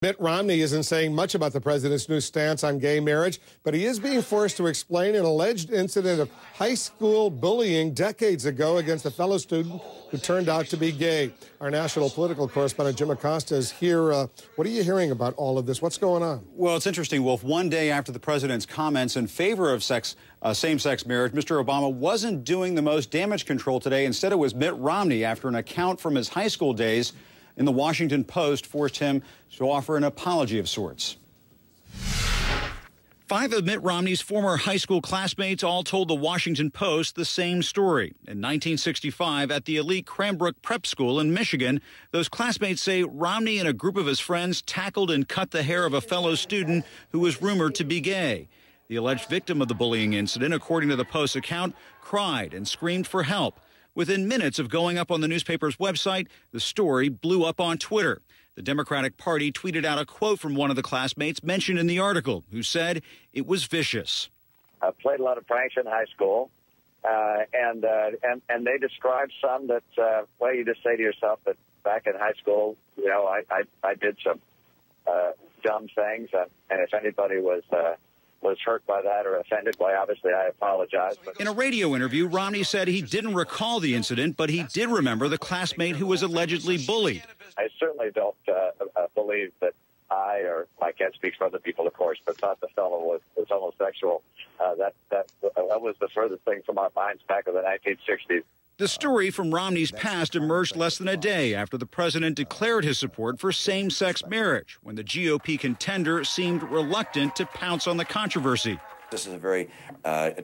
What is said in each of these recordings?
Mitt Romney isn't saying much about the president's new stance on gay marriage, but he is being forced to explain an alleged incident of high school bullying decades ago against a fellow student who turned out to be gay. Our national political correspondent Jim Acosta is here. What are you hearing about all of this? What's going on? Well, it's interesting, Wolf. One day after the president's comments in favor of same-sex marriage, Mr. Obama wasn't doing the most damage control today. Instead, it was Mitt Romney, after an account from his high school days in the Washington Post, forced him to offer an apology of sorts. 5 of Mitt Romney's former high school classmates all told the Washington Post the same story. In 1965, at the elite Cranbrook Prep School in Michigan, those classmates say Romney and a group of his friends tackled and cut the hair of a fellow student who was rumored to be gay. The alleged victim of the bullying incident, according to the Post's account, cried and screamed for help. Within minutes of going up on the newspaper's website, the story blew up on Twitter. The Democratic Party tweeted out a quote from one of the classmates mentioned in the article, who said it was vicious. I played a lot of pranks in high school, and they described some that, well, you just say to yourself that back in high school, you know, I did some dumb things, and if anybody was hurt by that or offended, well, obviously I apologize. But in a radio interview, Romney said he didn't recall the incident, but he did remember the classmate who was allegedly bullied. I certainly don't believe that I can't speak for other people, of course, but thought the fellow was homosexual. That was the furthest thing from our minds back in the 1960s. The story from Romney's past emerged less than a day after the president declared his support for same-sex marriage, when the GOP contender seemed reluctant to pounce on the controversy. This is a very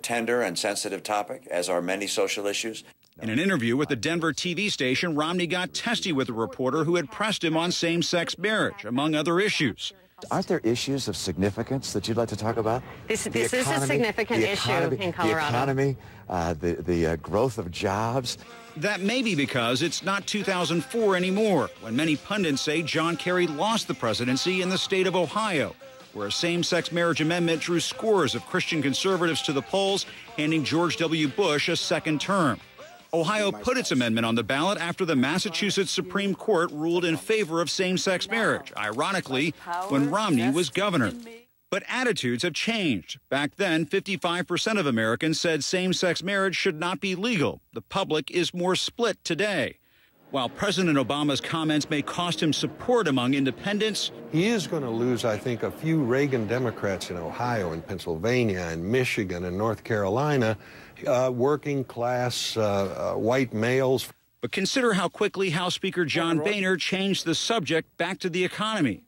tender and sensitive topic, as are many social issues. In an interview with the Denver TV station, Romney got testy with a reporter who had pressed him on same-sex marriage, among other issues. Aren't there issues of significance that you'd like to talk about? This is a significant issue in Colorado. The economy, the growth of jobs. That may be because it's not 2004 anymore, when many pundits say John Kerry lost the presidency in the state of Ohio, where a same-sex marriage amendment drew scores of Christian conservatives to the polls, handing George W. Bush a second term. Ohio put its amendment on the ballot after the Massachusetts Supreme Court ruled in favor of same-sex marriage, ironically, when Romney was governor. But attitudes have changed. Back then, 55% of Americans said same-sex marriage should not be legal. The public is more split today. While President Obama's comments may cost him support among independents, he is going to lose, I think, a few Reagan Democrats in Ohio and Pennsylvania and Michigan and North Carolina, working class white males. But consider how quickly House Speaker John Boehner changed the subject back to the economy.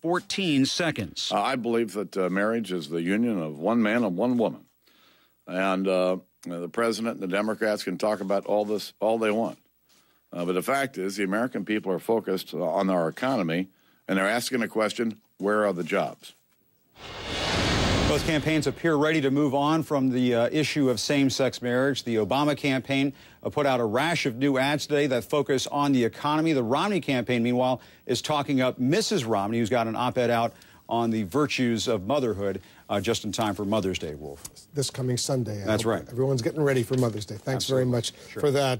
14 seconds. I believe that marriage is the union of one man and one woman. And the president and the Democrats can talk about all this all they want. But the fact is, the American people are focused on our economy, and they're asking the question, where are the jobs? Both campaigns appear ready to move on from the issue of same-sex marriage. The Obama campaign put out a rash of new ads today that focus on the economy. The Romney campaign, meanwhile, is talking up Mrs. Romney, who's got an op-ed out on the virtues of motherhood just in time for Mother's Day, Wolf. This coming Sunday. That's right. Everyone's getting ready for Mother's Day. Thanks very much for that.